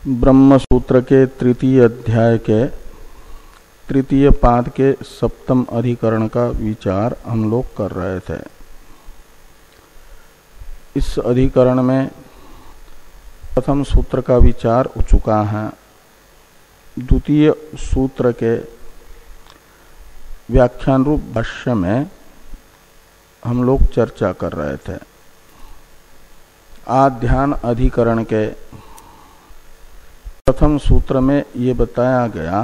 ब्रह्म सूत्र के तृतीय अध्याय के तृतीय पाद के सप्तम अधिकरण का विचार हम लोग कर रहे थे। इस अधिकरण में प्रथम सूत्र का विचार हो चुका है। द्वितीय सूत्र के व्याख्यान रूप भाष्य में हम लोग चर्चा कर रहे थे। आध्यान अधिकरण के प्रथम सूत्र में ये बताया गया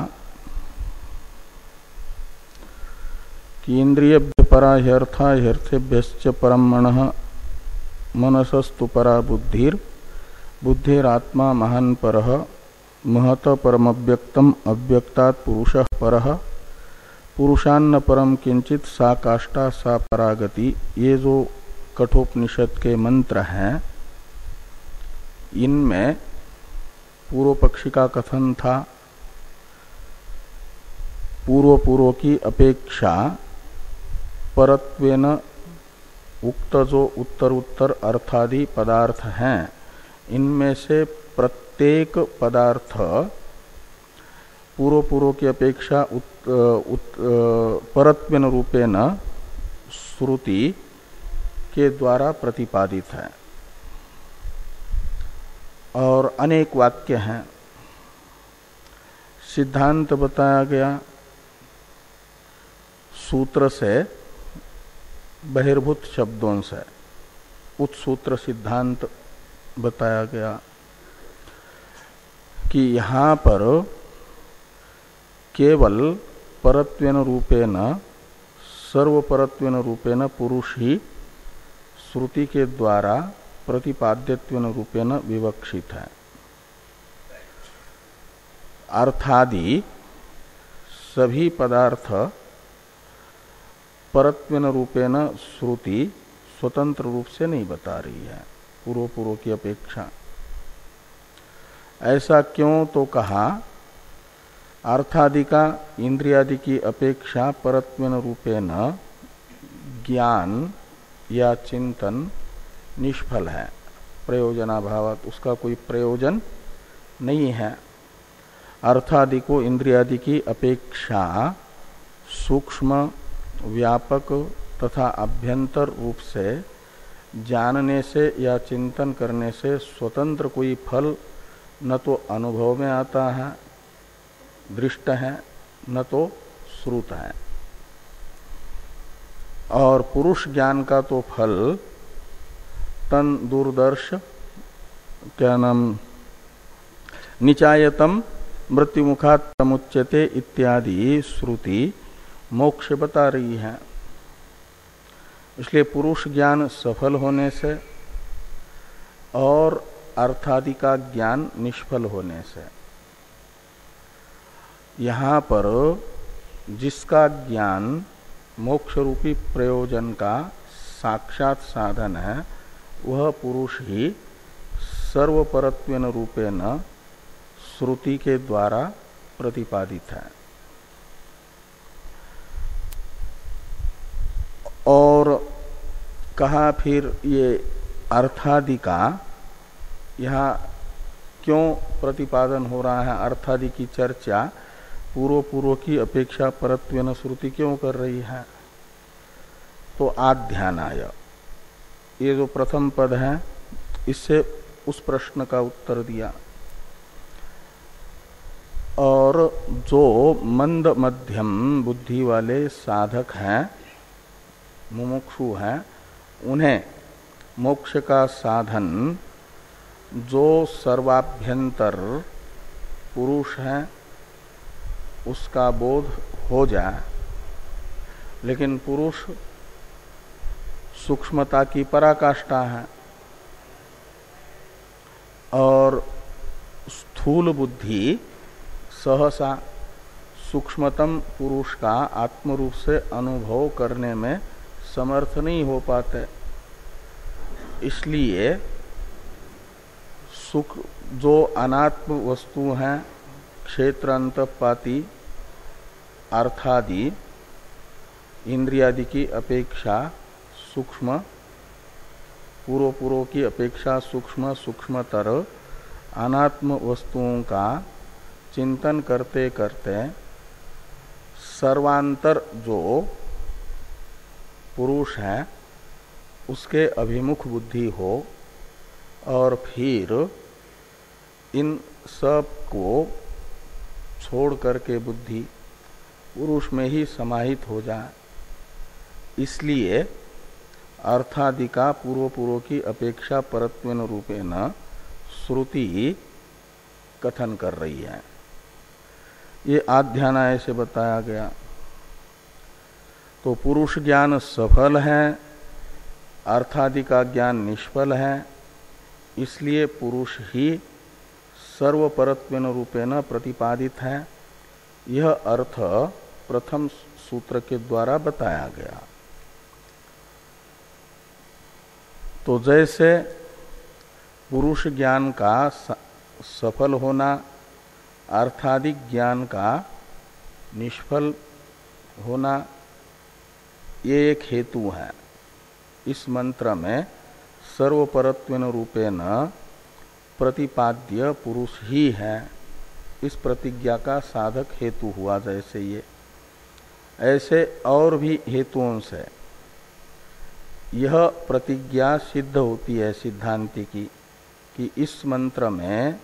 कि इंद्रियभ्य परा ह्यर्था ह्यर्थेभ्यश्च परम मनः मनसस्तु परा बुद्धिर बुद्धिरात्मा महान परः महत परमव्यक्तम अव्यक्तात् पुरुषः परः पुरुषान्न परम किंचित सा काष्ठा सा परागति। ये जो कठोपनिषद के मंत्र हैं, इनमें पूर्व पक्षी का कथन था पूर्व की अपेक्षा परत्वेन उक्त जो उत्तर अर्थादि पदार्थ हैं, इनमें से प्रत्येक पदार्थ पूर्व की अपेक्षा परत्वेन रूपेण श्रुति के द्वारा प्रतिपादित है। और अनेक वाक्य हैं। सिद्धांत बताया गया सूत्र से बहिर्भूत शब्दों से, उत्सूत्र सिद्धांत बताया गया कि यहाँ पर केवल परत्वेन रूपेण सर्वपरत्वेन रूपेण पुरुष ही श्रुति के द्वारा प्रतिपाद्यत्वेन रूपेण विवक्षित है। अर्थादि सभी पदार्थ परत्वेन रूपेण श्रुति स्वतंत्र रूप से नहीं बता रही है पूर्व की अपेक्षा। ऐसा क्यों तो कहा, अर्थादि का इंद्रियादि की अपेक्षा परत्वेन रूपेण ज्ञान या चिंतन निष्फल है, प्रयोजनाभावात् उसका कोई प्रयोजन नहीं है। अर्थादि को इंद्रियादि की अपेक्षा सूक्ष्म व्यापक तथा अभ्यंतर रूप से जानने से या चिंतन करने से स्वतंत्र कोई फल न तो अनुभव में आता है, दृष्ट है, न तो श्रुत है। और पुरुष ज्ञान का तो फल तन दूरदर्श क्या नाम निचायतम मृत्युमुखात् प्रमुच्यते इत्यादि श्रुति मोक्ष बता रही है। इसलिए पुरुष ज्ञान सफल होने से और अर्थादि का ज्ञान निष्फल होने से यहाँ पर जिसका ज्ञान मोक्ष रूपी प्रयोजन का साक्षात साधन है, वह पुरुष ही सर्वपरत्वेन रूपेण श्रुति के द्वारा प्रतिपादित है। और कहा फिर ये अर्थादि का यहाँ क्यों प्रतिपादन हो रहा है, अर्थादि की चर्चा पूर्व की अपेक्षा परत्वेन श्रुति क्यों कर रही है। तो आध्यानाय, ये जो प्रथम पद है, इससे उस प्रश्न का उत्तर दिया। और जो मंद मध्यम बुद्धि वाले साधक हैं, मुमुक्षु हैं, उन्हें मोक्ष का साधन जो सर्वाभ्यंतर पुरुष है उसका बोध हो जाए, लेकिन पुरुष सूक्ष्मता की पराकाष्ठा है और स्थूल बुद्धि सहसा सूक्ष्मतम पुरुष का आत्मरूप से अनुभव करने में समर्थ नहीं हो पाते। इसलिए सुख जो अनात्म वस्तु हैं, क्षेत्र अंतपाती अर्थादि इंद्रियादि की अपेक्षा सूक्ष्म पूर्व की अपेक्षा सूक्ष्मतर अनात्म वस्तुओं का चिंतन करते करते सर्वांतर जो पुरुष है उसके अभिमुख बुद्धि हो और फिर इन सब को छोड़ करके बुद्धि पुरुष में ही समाहित हो जाए, इसलिए अर्थादि का पूर्व की अपेक्षा परत्वेन रूपेण श्रुति कथन कर रही है। ये आध्यानाय से बताया गया। तो पुरुष ज्ञान सफल है, अर्थादि का ज्ञान निष्फल है, इसलिए पुरुष ही सर्वपरत्वेन रूपेण प्रतिपादित है। यह अर्थ प्रथम सूत्र के द्वारा बताया गया। तो जैसे पुरुष ज्ञान का सफल होना, अर्थादिक ज्ञान का निष्फल होना, ये एक हेतु है। इस मंत्र में सर्वपरत्वेन रूपेण प्रतिपाद्य पुरुष ही है, इस प्रतिज्ञा का साधक हेतु हुआ। जैसे ये ऐसे और भी हेतुओं से यह प्रतिज्ञा सिद्ध होती है सिद्धांति की कि इस मंत्र में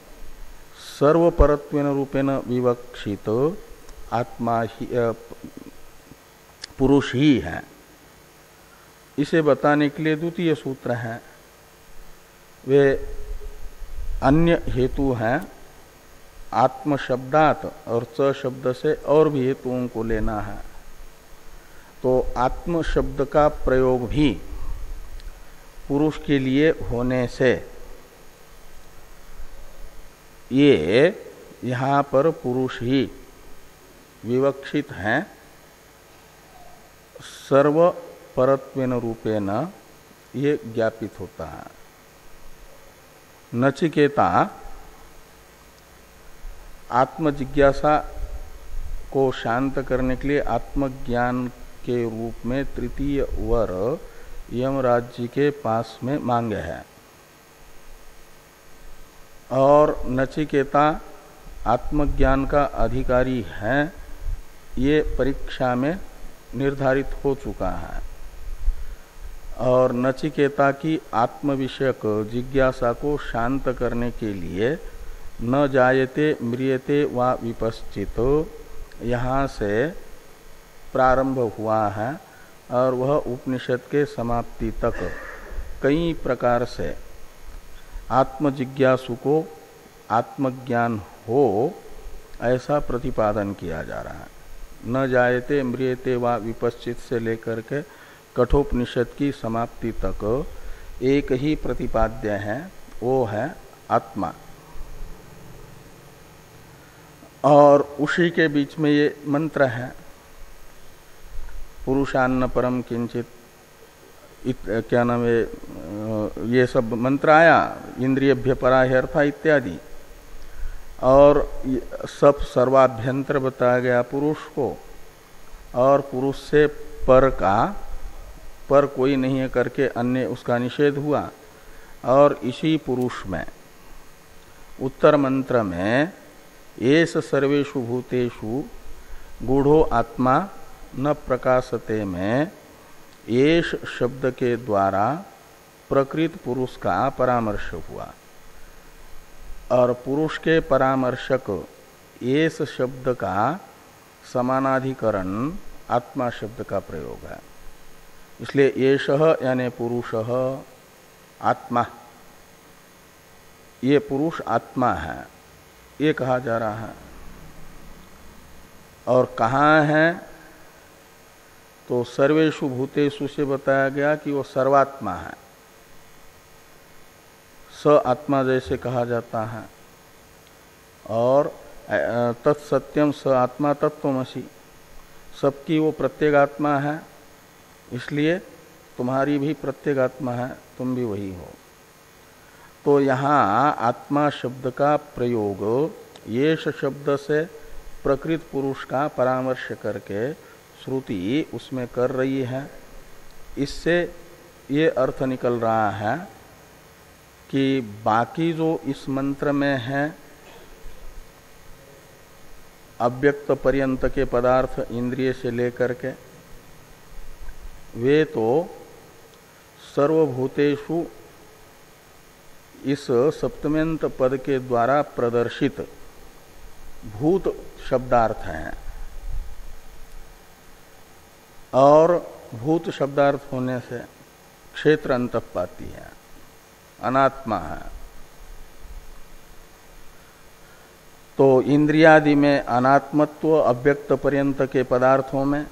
सर्वपरत्वेन रूपेण विवक्षित आत्मा ही पुरुष ही है। इसे बताने के लिए द्वितीय सूत्र है। वे अन्य हेतु हैं, आत्म शब्दात और च शब्द से और भी हेतुओं को लेना है। तो आत्म शब्द का प्रयोग भी पुरुष के लिए होने से ये यहाँ पर पुरुष ही विवक्षित हैं सर्व परत्वेन रूपेण, ये ज्ञापित होता है। नचिकेता आत्मजिज्ञासा को शांत करने के लिए आत्मज्ञान के रूप में तृतीय वर यमराज जी के पास में मांगे है, और नचिकेता आत्मज्ञान का अधिकारी है, ये परीक्षा में निर्धारित हो चुका है। और नचिकेता की आत्म विषयक जिज्ञासा को शांत करने के लिए न जायते म्रियते वा विपश्चित यहाँ से प्रारंभ हुआ है, और वह उपनिषद के समाप्ति तक कई प्रकार से आत्मजिज्ञासु को आत्मज्ञान हो ऐसा प्रतिपादन किया जा रहा है। न जायते म्रियते वा विपश्चित से लेकर के कठोपनिषद की समाप्ति तक एक ही प्रतिपाद्य है, वो है आत्मा। और उसी के बीच में ये मंत्र है, पुरुषान्न परम किंचित, क्या नाम है, ये सब मंत्र आया, इंद्रियभ्य पराह्यर्था इत्यादि, और सब सर्वाभ्यंतर बताया गया पुरुष को, और पुरुष से पर का पर कोई नहीं है करके अन्य उसका निषेध हुआ। और इसी पुरुष में उत्तर मंत्र में एष सर्वेषु भूतेषु गूढ़ो आत्मा न प्रकाशते में एष शब्द के द्वारा प्रकृत पुरुष का परामर्श हुआ, और पुरुष के परामर्शक एष शब्द का समानाधिकरण आत्मा शब्द का प्रयोग है। इसलिए एषः यानी पुरुषः आत्मा, ये पुरुष आत्मा है, ये कहा जा रहा है। और कहाँ है, तो सर्वेषु भूतेषु से बताया गया कि वो सर्वात्मा है। स आत्मा जैसे कहा जाता है, और तत्सत्यम स आत्मा तत्त्वमसि, सबकी वो प्रत्येगात्मा है, इसलिए तुम्हारी भी प्रत्येगात्मा है, तुम भी वही हो। तो यहाँ आत्मा शब्द का प्रयोग येष शब्द से प्रकृत पुरुष का परामर्श करके श्रुति उसमें कर रही है। इससे ये अर्थ निकल रहा है कि बाकी जो इस मंत्र में है अव्यक्त पर्यंत के पदार्थ इंद्रिय से लेकर के, वे तो सर्वभूतेषु इस सप्तम्यंत पद के द्वारा प्रदर्शित भूत शब्दार्थ हैं, और भूत शब्दार्थ होने से क्षेत्र अंतःपाती है, अनात्मा है। तो इंद्रियादि में अनात्मत्व अव्यक्त पर्यंत के पदार्थों में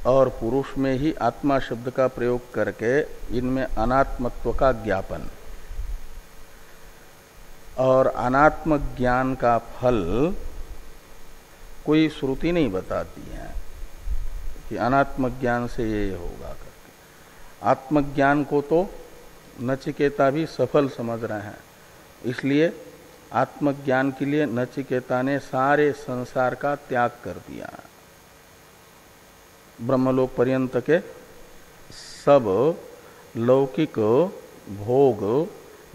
और पुरुष में ही आत्मा शब्द का प्रयोग करके इनमें अनात्मत्व का ज्ञापन, और अनात्म ज्ञान का फल कोई श्रुति नहीं बताती है कि अनात्म ज्ञान से ये होगा करके। आत्मज्ञान को तो नचिकेता भी सफल समझ रहे हैं, इसलिए आत्मज्ञान के लिए नचिकेता ने सारे संसार का त्याग कर दिया। ब्रह्मलोक पर्यंत के सब लौकिक भोग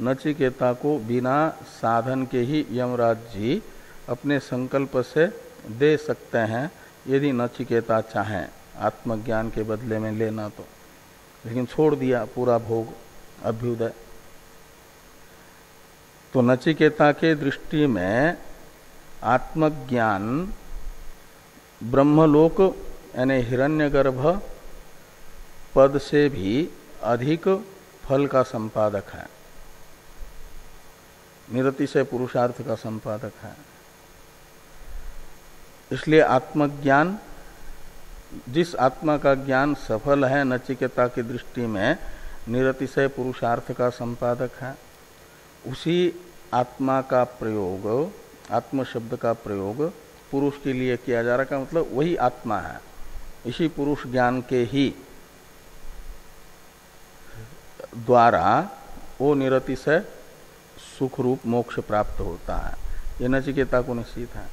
नचिकेता को बिना साधन के ही यमराज जी अपने संकल्प से दे सकते हैं, यदि नचिकेता चाहें आत्मज्ञान के बदले में लेना तो। लेकिन छोड़ दिया पूरा भोग अभ्युदय। तो नचिकेता के दृष्टि में आत्मज्ञान ब्रह्मलोक यानी हिरण्यगर्भ पद से भी अधिक फल का संपादक है, निरतिशय पुरुषार्थ का संपादक है। इसलिए आत्मज्ञान, जिस आत्मा का ज्ञान सफल है नचिकेता की दृष्टि में निरतिशय पुरुषार्थ का संपादक है, उसी आत्मा का प्रयोग, आत्म शब्द का प्रयोग पुरुष के लिए किया जा रहा है। मतलब वही आत्मा है, इसी पुरुष ज्ञान के ही द्वारा वो निरतिशय सुख रूप मोक्ष प्राप्त होता है। ये नचिकेता को निश्चित है।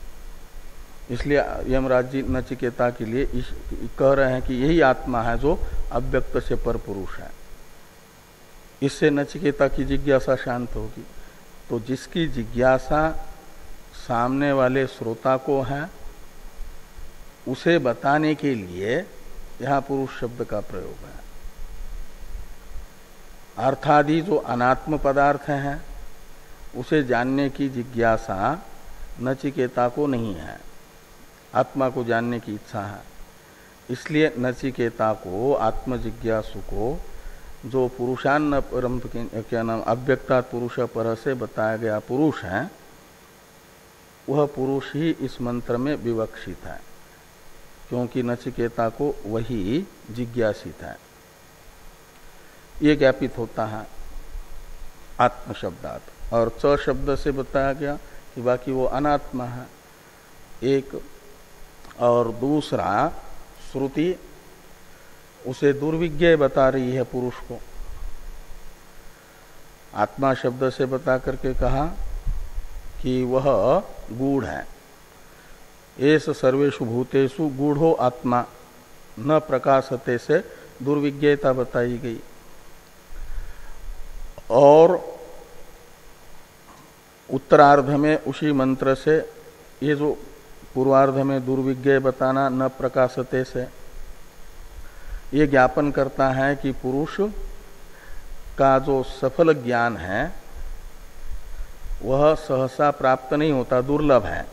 इसलिए यमराज जी नचिकेता के लिए कह रहे हैं कि यही आत्मा है जो अव्यक्त से पर पुरुष है। इससे नचिकेता की जिज्ञासा शांत होगी। तो जिसकी जिज्ञासा सामने वाले श्रोता को है, उसे बताने के लिए यहाँ पुरुष शब्द का प्रयोग है। अर्थादि जो अनात्म पदार्थ हैं उसे जानने की जिज्ञासा नचिकेता को नहीं है, आत्मा को जानने की इच्छा है। इसलिए नचिकेता को, आत्मजिज्ञासु को, जो पुरुषान्न परम क्या नाम अव्यक्ता पुरुष पर से बताया गया पुरुष है, वह पुरुष ही इस मंत्र में विवक्षित है, क्योंकि नचिकेता को वही जिज्ञासित है। ये ज्ञापित होता है आत्म शब्दात। और च शब्द से बताया गया कि बाकी वो अनात्मा है एक। और दूसरा श्रुति उसे दुर्विज्ञेय बता रही है पुरुष को। आत्मा शब्द से बता करके कहा कि वह गूढ़ है। एस सर्वेषु भूतेषु गूढ़ो आत्मा न प्रकाशते से दुर्विज्ञेयता बताई गई। और उत्तरार्ध में उसी मंत्र से ये जो पूर्वार्ध में दुर्विज्ञेय बताना न प्रकाशते से, ये ज्ञापन करता है कि पुरुष का जो सफल ज्ञान है वह सहसा प्राप्त नहीं होता, दुर्लभ है।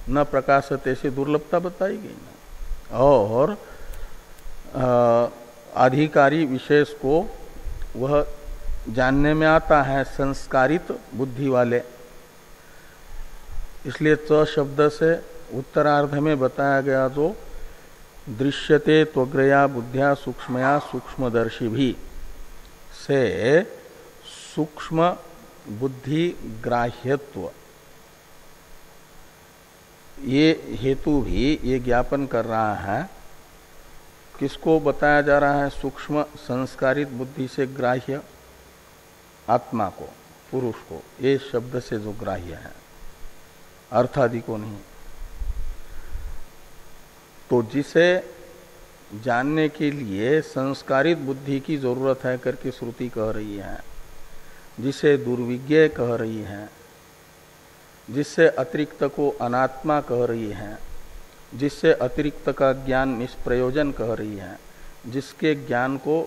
न प्रकाशते से दुर्लभता बताई गई ना। और अधिकारी विशेष को वह जानने में आता है संस्कारित बुद्धि वाले। इसलिए च शब्द से उत्तरार्ध में बताया गया जो दृश्यते त्वग्रया बुद्धिया सूक्ष्मया सूक्ष्मदर्शी भी से सूक्ष्म बुद्धि ग्राह्यत्व, ये हेतु भी ये ज्ञापन कर रहा है। किसको बताया जा रहा है? सूक्ष्म संस्कारित बुद्धि से ग्राह्य आत्मा को, पुरुष को, ये शब्द से जो ग्राह्य है, अर्थादि को नहीं। तो जिसे जानने के लिए संस्कारित बुद्धि की जरूरत है करके श्रुति कह रही है, जिसे दुर्विज्ञ कह रही है, जिससे अतिरिक्त को अनात्मा कह रही है, जिससे अतिरिक्त का ज्ञान निष्प्रयोजन कह रही है, जिसके ज्ञान को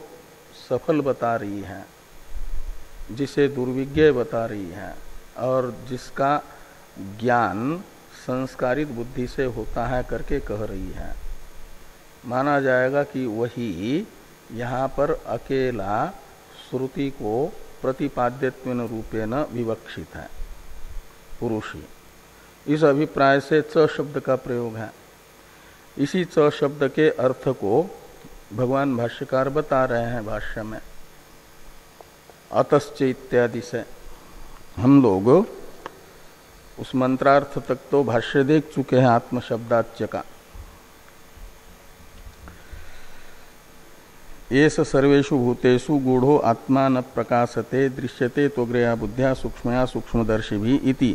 सफल बता रही है, जिसे दुर्विज्ञ बता रही है, और जिसका ज्ञान संस्कारित बुद्धि से होता है करके कह रही है। माना जाएगा कि वही यहाँ पर अकेला श्रुति को प्रतिपाद्यत्वेन रूपेण विवक्षित है, पुरुष ही। इस अभिप्राय से च शब्द का प्रयोग है। इसी च शब्द के अर्थ को भगवान भाष्यकार बता रहे हैं भाष्य में, अतश्च इत्यादि से। हम लोग उस मंत्रार्थ तक तो भाष्य देख चुके हैं आत्म शब्दाच्य का। एष सर्वेषु भूतेषु गूढ़ो आत्मा न प्रकाशते दृश्यते त्वग्रया बुद्ध्या सूक्ष्मया सूक्ष्मदर्शिभिः इति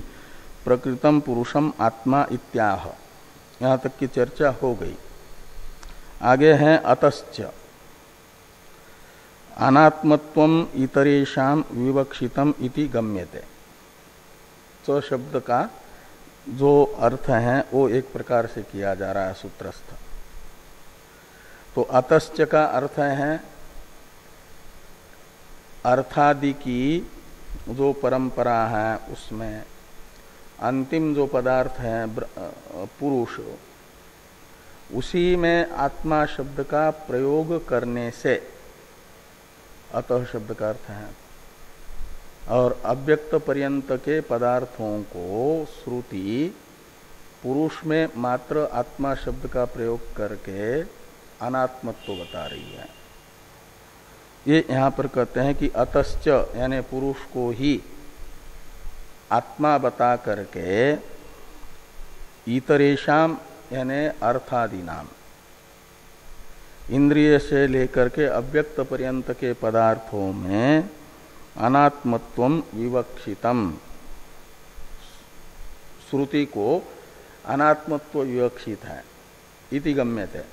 प्रकृतम पुरुषम आत्मा इत्याह। यहाँ तक की चर्चा हो गई। आगे है अतश्च अनात्मत्वम इतरेषाम विवक्षितम इति गम्यते। च शब्द का जो अर्थ है वो एक प्रकार से किया जा रहा है सूत्रस्थ। तो अतश्च का अर्थ है अर्थादि की जो परंपरा है उसमें अंतिम जो पदार्थ है पुरुष, उसी में आत्मा शब्द का प्रयोग करने से अतः शब्द का अर्थ है। और अव्यक्त पर्यंत के पदार्थों को श्रुति पुरुष में मात्र आत्मा शब्द का प्रयोग करके अनात्मत्व बता रही है। ये यहाँ पर कहते हैं कि अतश्च यानी पुरुष को ही आत्मा बता करके इतरेषाम यानी अर्थादि नाम, इंद्रिय से लेकर के अव्यक्त पर्यंत के पदार्थों में अनात्मत्वम विवक्षितम, श्रुति को अनात्मत्व विवक्षित है इति गम्यते।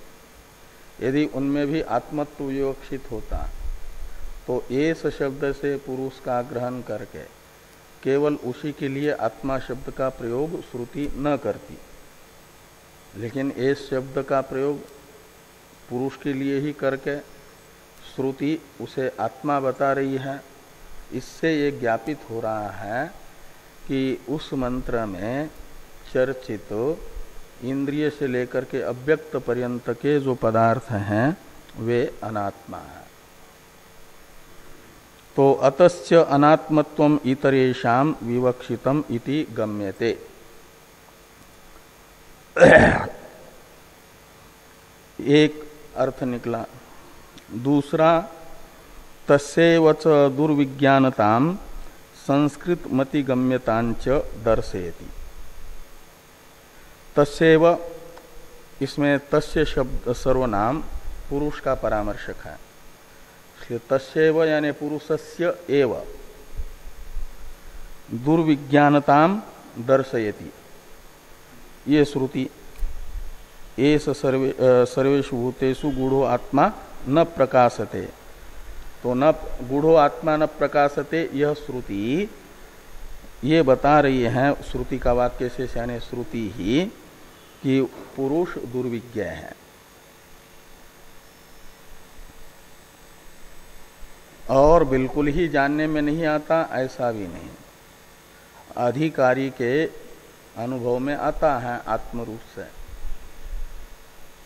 यदि उनमें भी आत्मत्व विवक्षित होता तो एस शब्द से पुरुष का ग्रहण करके केवल उसी के लिए आत्मा शब्द का प्रयोग श्रुति न करती, लेकिन एस शब्द का प्रयोग पुरुष के लिए ही करके श्रुति उसे आत्मा बता रही है। इससे ये ज्ञापित हो रहा है कि उस मंत्र में चर्चित इंद्रिय से लेकर के अव्यक्त पर्यंत के जो पदार्थ हैं वे अनात्मा है। तो अतश्च अनात्मत्वम इतरेषाम विवक्षितम इति गम्यते। एक अर्थ निकला। दूसरा, तस्यैव च दुर्विज्ञानताम संस्कृत मति गम्यतांच दर्शयति। तस्यैव, इसमें तस्य शब्द सर्वनाम पुरुष का परामर्शक है, इसलिए तस्यैव यानी पुरुषस्य एव दुर्विज्ञानताम दर्शयति। ये श्रुति एष सर्वेषु भूतेषु गूढ़ो आत्मा न प्रकाशते, तो न गूढ़ो आत्मा न प्रकाशते, यह श्रुति ये बता रही है, श्रुति का वाक्य से यानी श्रुति ही, कि पुरुष दुर्विज्ञ है। और बिल्कुल ही जानने में नहीं आता ऐसा भी नहीं, अधिकारी के अनुभव में आता है आत्मरूप से।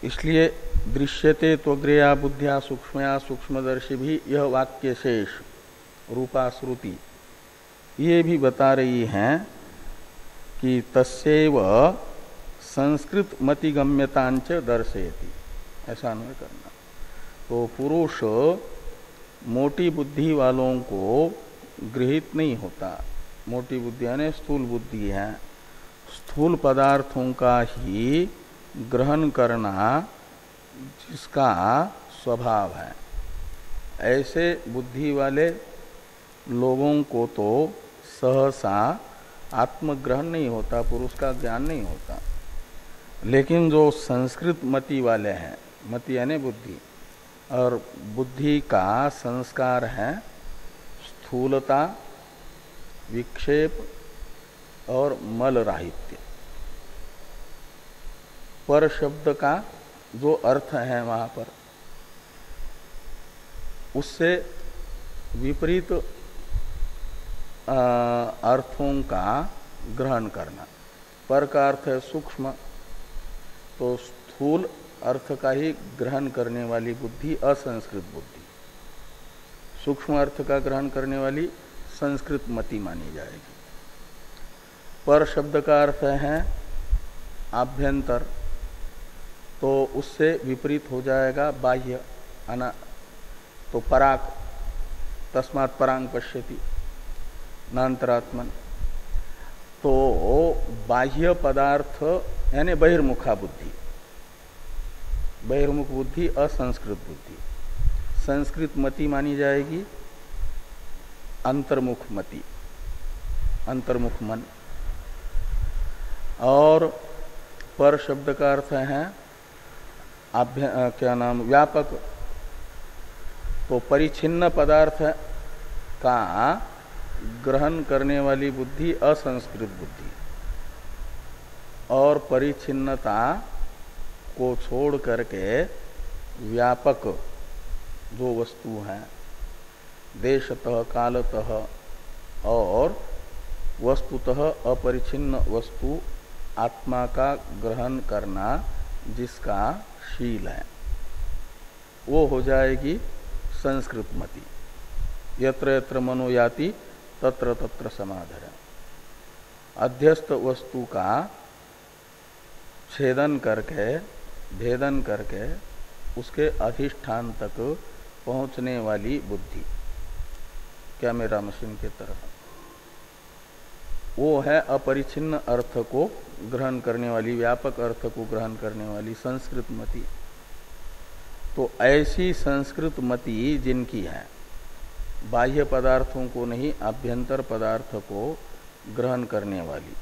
इसलिए दृश्यते त्वग्रया बुद्ध्या सूक्ष्मया सूक्ष्मदर्शी भी, यह वाक्य शेष रूपा श्रुति ये भी बता रही हैं कि तस्यैव संस्कृत मति गम्यतांच दर्शयति, ऐसा नहीं करना। तो पुरुष मोटी बुद्धि वालों को गृहीत नहीं होता। मोटी बुद्धि यानी स्थूल बुद्धि है, स्थूल पदार्थों का ही ग्रहण करना जिसका स्वभाव है, ऐसे बुद्धि वाले लोगों को तो सहसा आत्मग्रहण नहीं होता, पुरुष का ज्ञान नहीं होता। लेकिन जो संस्कृत मति वाले हैं, मति यानी बुद्धि, और बुद्धि का संस्कार है स्थूलता, विक्षेप और मल राहित्य। पर शब्द का जो अर्थ है वहां पर, उससे विपरीत अर्थों का ग्रहण करना। पर का अर्थ है सूक्ष्म, तो स्थूल अर्थ का ही ग्रहण करने वाली बुद्धि असंस्कृत बुद्धि, सूक्ष्म अर्थ का ग्रहण करने वाली संस्कृत मति मानी जाएगी। पर शब्द का अर्थ है आभ्यंतर, तो उससे विपरीत हो जाएगा बाह्य अना, तो पराक, तस्मात् परांग पश्यति नान्तरात्मन। तो बाह्य पदार्थ यानी बहिर्मुखा बुद्धि, बहिर्मुख बुद्धि असंस्कृत बुद्धि। संस्कृत मति मानी जाएगी अंतर्मुख मति, अंतर्मुख मन। और पर शब्द का अर्थ है क्या नाम, व्यापक, तो परिच्छिन्न पदार्थ का ग्रहण करने वाली बुद्धि असंस्कृत बुद्धि, और परिच्छिन्नता को छोड़ करके व्यापक जो वस्तु है, देशतः कालतः और वस्तुतः अपरिच्छिन्न वस्तु आत्मा का ग्रहण करना जिसका शील है, वो हो जाएगी संस्कृत मति। यत्र यत्र मनो याति तत्र तत्र समाधर। अध्यस्त वस्तु का छेदन करके, भेदन करके उसके अधिष्ठान तक पहुंचने वाली बुद्धि, क्या मेरा मशीन की तरह, वो है अपरिच्छिन्न अर्थ को ग्रहण करने वाली, व्यापक अर्थ को ग्रहण करने वाली संस्कृत मति। तो ऐसी संस्कृत मति जिनकी है, बाह्य पदार्थों को नहीं, आभ्यंतर पदार्थ को ग्रहण करने वाली,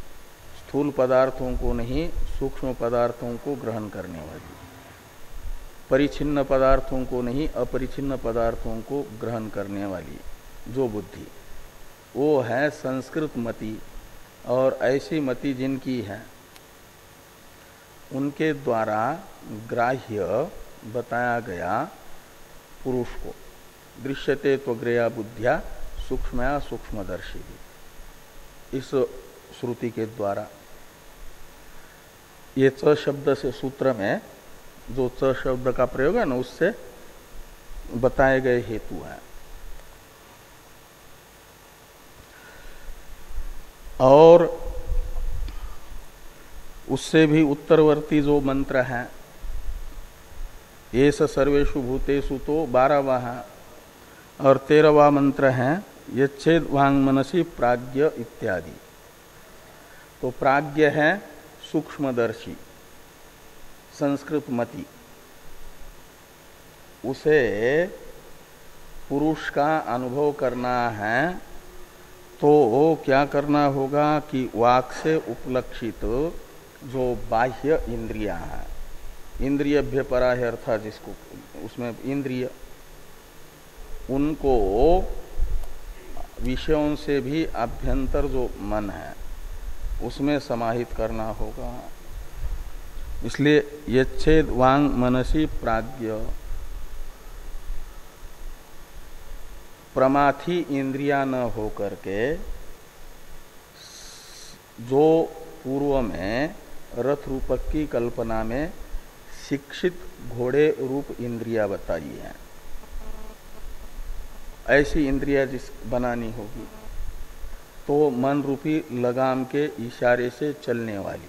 स्थूल पदार्थों को नहीं, सूक्ष्म पदार्थों को ग्रहण करने वाली, परिच्छिन्न पदार्थों को नहीं, अपरिच्छिन्न पदार्थों को ग्रहण करने वाली जो बुद्धि, वो है संस्कृत मति। और ऐसी मति जिनकी है, उनके द्वारा ग्राह्य बताया गया पुरुष को दृश्यते त्वग्रया बुद्धिया सूक्ष्मया सूक्ष्मदर्शी, इस श्रुति के द्वारा। ये च शब्द से सूत्र में जो च शब्द का प्रयोग है ना, उससे बताए गए हेतु है। और उससे भी उत्तरवर्ती जो मंत्र है, ये सर्वेषु भूतेषु, तो 12वां है, और 13वां मंत्र है यच्छेद वांग मनसी प्राज्ञ इत्यादि। तो प्राज्ञ है सूक्ष्मदर्शी, संस्कृत मति, उसे पुरुष का अनुभव करना है, तो क्या करना होगा कि वाक् से उपलक्षित जो बाह्य इंद्रियां हैं, इंद्रियभ्य परा है अर्थात जिसको उसमें इंद्रिय, उनको विषयों से भी आभ्यंतर जो मन है उसमें समाहित करना होगा। इसलिए यच्छेद वांग मनसी प्राज्ञ, प्रमाथी इंद्रिया न हो करके जो पूर्व में रथ रूपक की कल्पना में शिक्षित घोड़े रूप इंद्रिया बताई है, ऐसी इंद्रिया जिस बनानी होगी, तो मन रूपी लगाम के इशारे से चलने वाली,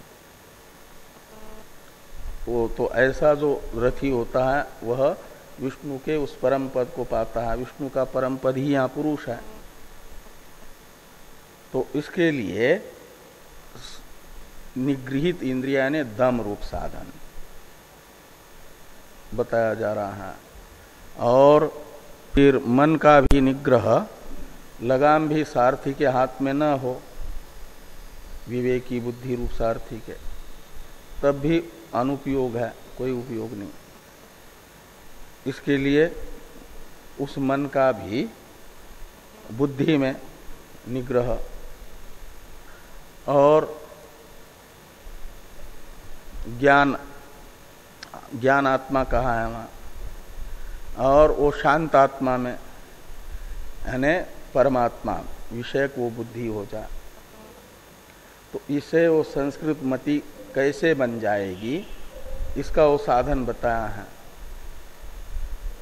वो तो ऐसा जो रथी होता है वह विष्णु के उस परम पद को पाता है। विष्णु का परम पद ही यहाँ पुरुष है। तो इसके लिए निगृहित इंद्रिया ने दम रूप साधन बताया जा रहा है। और फिर मन का भी निग्रह, लगाम भी सारथी के हाथ में न हो, विवेकी बुद्धि रूप सारथी के, तब भी अनुपयोग है, कोई उपयोग नहीं। इसके लिए उस मन का भी बुद्धि में निग्रह और ज्ञान आत्मा कहा है वहाँ, और वो शांत आत्मा में यानी परमात्मा विषयक वो बुद्धि हो जाए। तो इसे वो संस्कृत मति कैसे बन जाएगी, इसका वो साधन बताया है।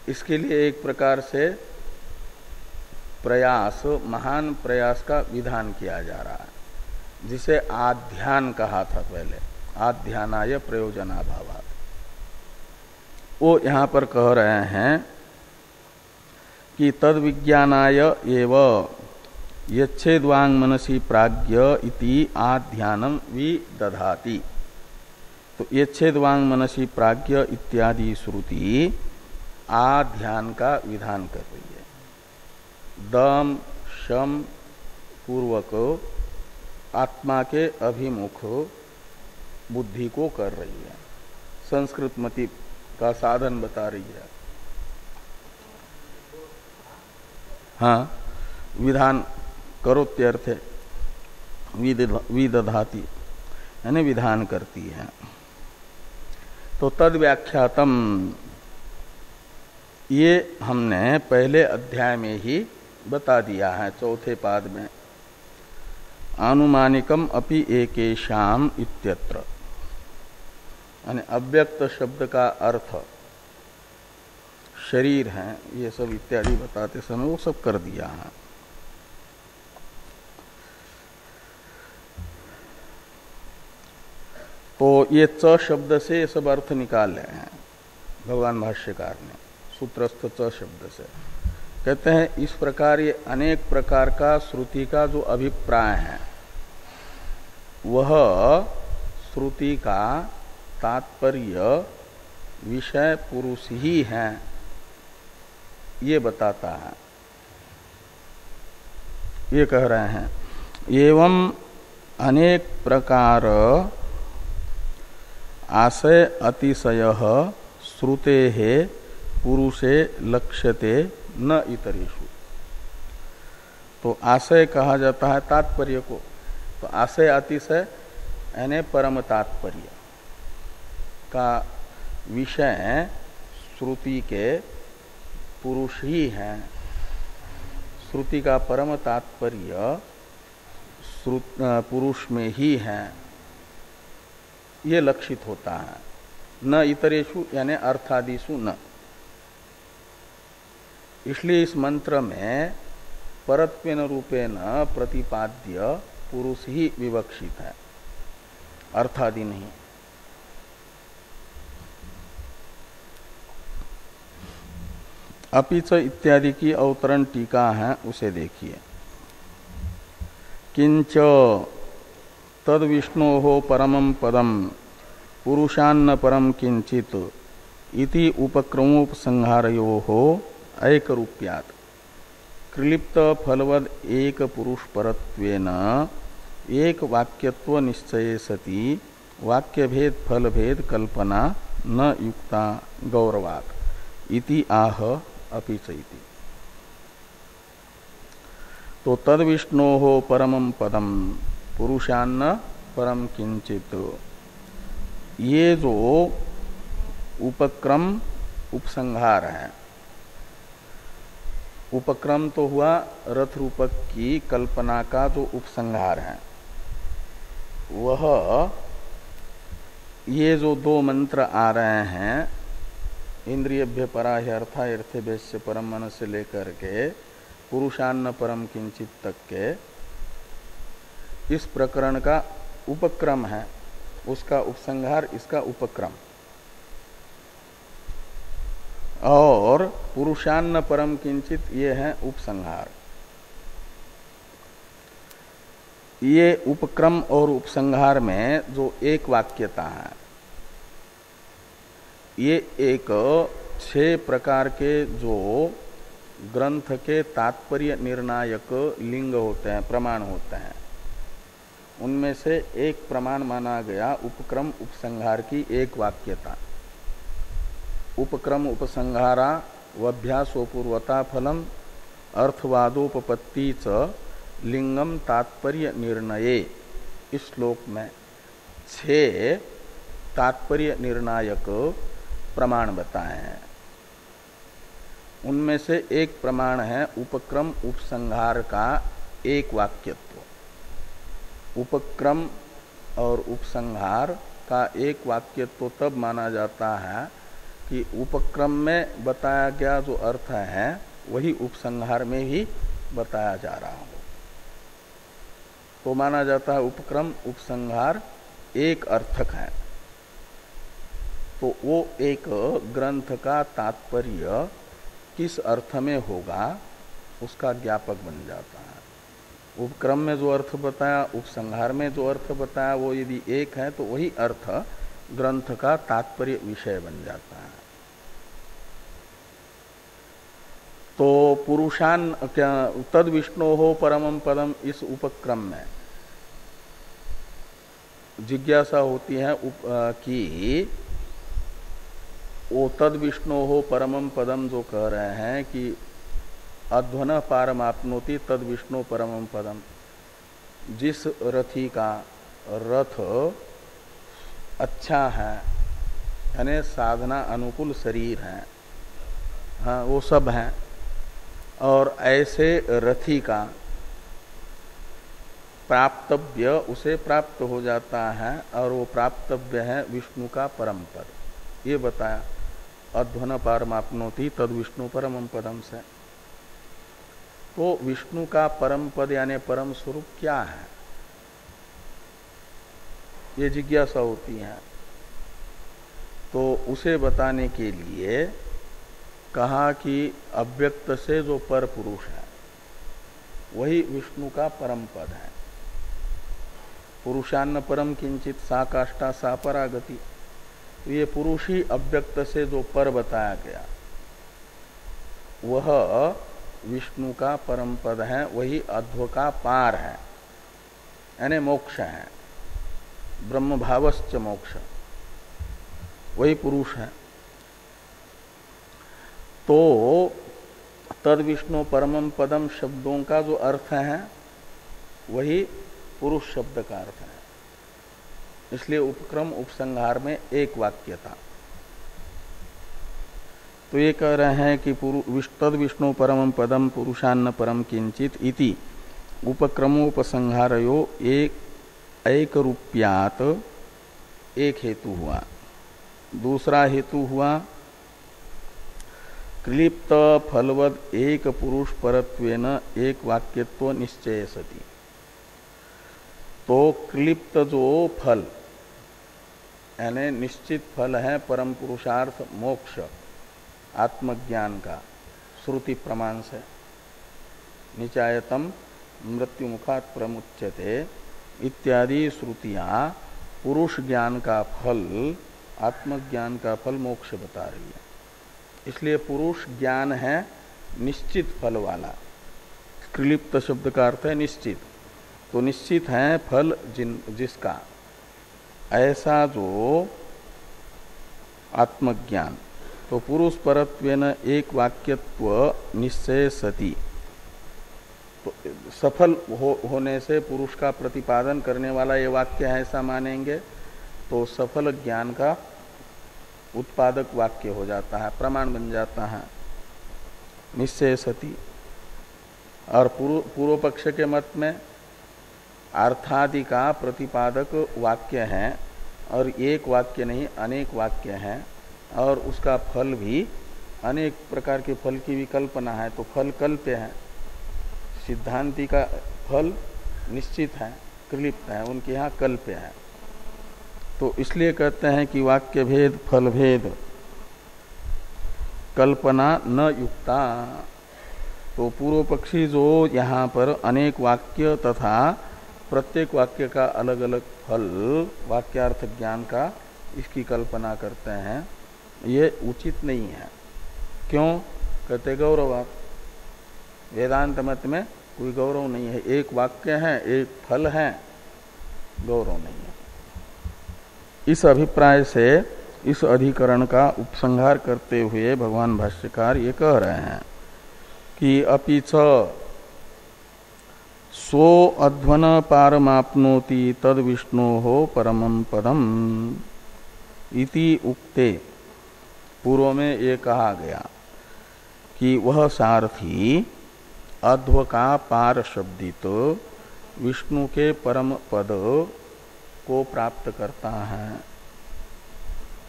इसके लिए एक प्रकार से प्रयास, महान प्रयास का विधान किया जा रहा है, जिसे आध्यान कहा था पहले, आध्यानाय प्रयोजनाभावात्। वो यहाँ पर कह रहे हैं कि तद विज्ञानाय एव यच्छेद्वांग मनसी प्राज्ञ इति आध्यानम विदधाति। तो यच्छेद्वांग मनसी प्राज्ञ इत्यादि श्रुति आध्यान का विधान कर रही है, दम शम पूर्वक आत्मा के अभिमुख बुद्धि को कर रही है, संस्कृत मति का साधन बता रही है। हाँ, विधान करोत्यर्थ विदधाति यानी विधान करती है। तो तद व्याख्यातम, ये हमने पहले अध्याय में ही बता दिया है, चौथे पाद में। आनुमानिकम अपि एकेशाम इत्यत्र, यानी अव्यक्त शब्द का अर्थ शरीर है, ये सब इत्यादि बताते समय वो सब कर दिया है। तो ये च शब्द से ये सब अर्थ निकाल रहे हैं भगवान भाष्यकार ने, सूत्रस्थ च शब्द से। कहते हैं इस प्रकार ये अनेक प्रकार का श्रुति का जो अभिप्राय है, वह श्रुति का तात्पर्य विषय पुरुष ही है, ये बताता है। ये कह रहे हैं एवं अनेक प्रकार आशय अतिशय श्रुते पुरुषे लक्ष्यते न इतरेषु। तो आशय कहा जाता है तात्पर्य को, तो आशय अतिशय यानी परम तात्पर्य का विषय श्रुति के पुरुष ही है। श्रुति का परम तात्पर्य पुरुष में ही है, ये लक्षित होता है। न इतरेषु यानी अर्थादिषु न। इसलिए इस मंत्र में परत्वेन रूपेण प्रतिपाद्य पुरुष ही विवक्षित है, अर्थादि नहीं। अपिच इत्यादि की अवतरण टीका है, उसे देखिए। किंच तद विष्णोः परमं पदम पुरुषान्न परम किंचित इति उपक्रमोपसंहारयोः ऐक रूप्यात् क्लिप्त फलवद एक पुरुष परत्वेन एक वाक्यत्व निश्चये सति वाक्यभेद फलभेद कल्पना न युक्ता गौरवात् इति आह अपिच इति। तो तद विष्णोः परमं पदम पुरुषान्न परम किंचित, ये जो उपक्रम उपसंहार है, उपक्रम तो हुआ रथ रूपक की कल्पना का जो उपसंहार है, वह ये जो दो मंत्र आ रहे हैं, इंद्रियभ्य परा अर्थार्थेभ्य परम मन से लेकर के पुरुषान्न परम किंचित तक के, इस प्रकरण का उपक्रम है, उसका उपसंहार, इसका उपक्रम। और पुरुषान्न परम किंचित ये है उपसंहार। ये उपक्रम और उपसंहार में जो एक वाक्यता है, ये एक 6 प्रकार के जो ग्रंथ के तात्पर्य निर्णायक लिंग होते हैं, प्रमाण होते हैं, उनमें से एक प्रमाण माना गया उपक्रम उपसंहार की एक वाक्यता। उपक्रम उपसंहारा वभ्यासोपूर्वता फलम अर्थवादोपपत्ति च लिंगम तात्पर्य निर्णये। इस श्लोक में 6 तात्पर्य निर्णायक प्रमाण बताए हैं। उनमें से एक प्रमाण है उपक्रम उपसंहार का एक वाक्यत्व। उपक्रम और उपसंहार का एक वाक्यत्व तब माना जाता है कि उपक्रम में बताया गया जो अर्थ है वही उपसंहार में भी बताया जा रहा हो, तो माना जाता है उपक्रम उपसंहार एक अर्थक है। तो वो एक ग्रंथ का तात्पर्य किस अर्थ में होगा उसका ज्ञापक बन जाता है। उपक्रम में जो अर्थ बताया, उपसंहार में जो अर्थ बताया, वो यदि एक है तो वही अर्थ ग्रंथ का तात्पर्य विषय बन जाता है। तो पुरुषान तद विष्णु हो परमम पदम, इस उपक्रम में जिज्ञासा होती है कि वो तद विष्णु हो परमम पदम जो कह रहे हैं कि अध्वन पारमाप्नोति तद विष्णु परमम पदम, जिस रथी का रथ अच्छा है यानी साधना अनुकूल शरीर है, हाँ वो सब है, और ऐसे रथी का प्राप्तव्य उसे प्राप्त हो जाता है, और वो प्राप्तव्य है विष्णु का परम पद। ये बताया अध्वन पारमाप्नोति तद विष्णु परमम पदम से। तो विष्णु का परम पद यानी परम स्वरूप क्या है, ये जिज्ञासा होती है। तो उसे बताने के लिए कहा कि अव्यक्त से जो पर पुरुष है वही विष्णु का परम पद है। पुरुषान्न परम किंचित सा काष्ठा सा परागति, तो ये पुरुष ही अव्यक्त से जो पर बताया गया वह विष्णु का परम पद है, वही अध्व का पार है यानी मोक्ष है, ब्रह्म भावश्च मोक्ष, वही पुरुष है। तो तद विष्णु परमम पदम शब्दों का जो अर्थ है वही पुरुष शब्द का अर्थ है। इसलिए उपक्रम उपसंहार में एक वाक्य था। तो ये कह रहे हैं कि तद विष्णु परमम पदम पुरुषान्न परम किंचित इति उपक्रमोपसंहारयो एक रूप्यात एक हेतु हुआ। दूसरा हेतु हुआ क्लिप्त फलवद एक पुरुष परत्वेन एक वाक्यत्व निश्चय सती। तो क्लिप्त जो फल यानी निश्चित फल है परम पुरुषार्थ मोक्ष आत्मज्ञान का श्रुति प्रमाण से, निचायतम मृत्यु मुखात प्रमुच्यते इत्यादि श्रुतियां पुरुष ज्ञान का फल आत्मज्ञान का फल मोक्ष बता रही है। इसलिए पुरुष ज्ञान है निश्चित फल वाला। क्लिप्त शब्द का अर्थ है निश्चित, तो निश्चित है फल जिसका ऐसा जो आत्मज्ञान। तो पुरुष परत्वेन एक वाक्यत्व निश्चय सती, तो सफल होने से पुरुष का प्रतिपादन करने वाला ये वाक्य है ऐसा मानेंगे तो सफल ज्ञान का उत्पादक वाक्य हो जाता है, प्रमाण बन जाता है निश्चय सती। और पूर्व पक्ष के मत में अर्थादि का प्रतिपादक वाक्य है, और एक वाक्य नहीं अनेक वाक्य हैं, और उसका फल भी अनेक प्रकार के फल की विकल्पना है, तो फल कल्प्य है। सिद्धांति का फल निश्चित है, क्लिप्त है, उनके यहाँ कल्प्य है। तो इसलिए कहते हैं कि वाक्य भेद फल भेद कल्पना न युक्ता। तो पूर्व पक्षी जो यहाँ पर अनेक वाक्य तथा प्रत्येक वाक्य का अलग अलग फल वाक्यार्थ ज्ञान का इसकी कल्पना करते हैं, ये उचित नहीं है। क्यों कहते गौरवात, वेदांत मत में कोई गौरव नहीं है। एक वाक्य है, एक फल है, गौरव नहीं है। इस अभिप्राय से इस अधिकरण का उपसंहार करते हुए भगवान भाष्यकार ये कह रहे हैं कि अपि च सो अध्वन पारमाप्नोति तद विष्णोः परमं पदम इति उक्ते। पूर्व में ये कहा गया कि वह सारथी अध्व का पार शब्दित विष्णु के परम पद को प्राप्त करता है।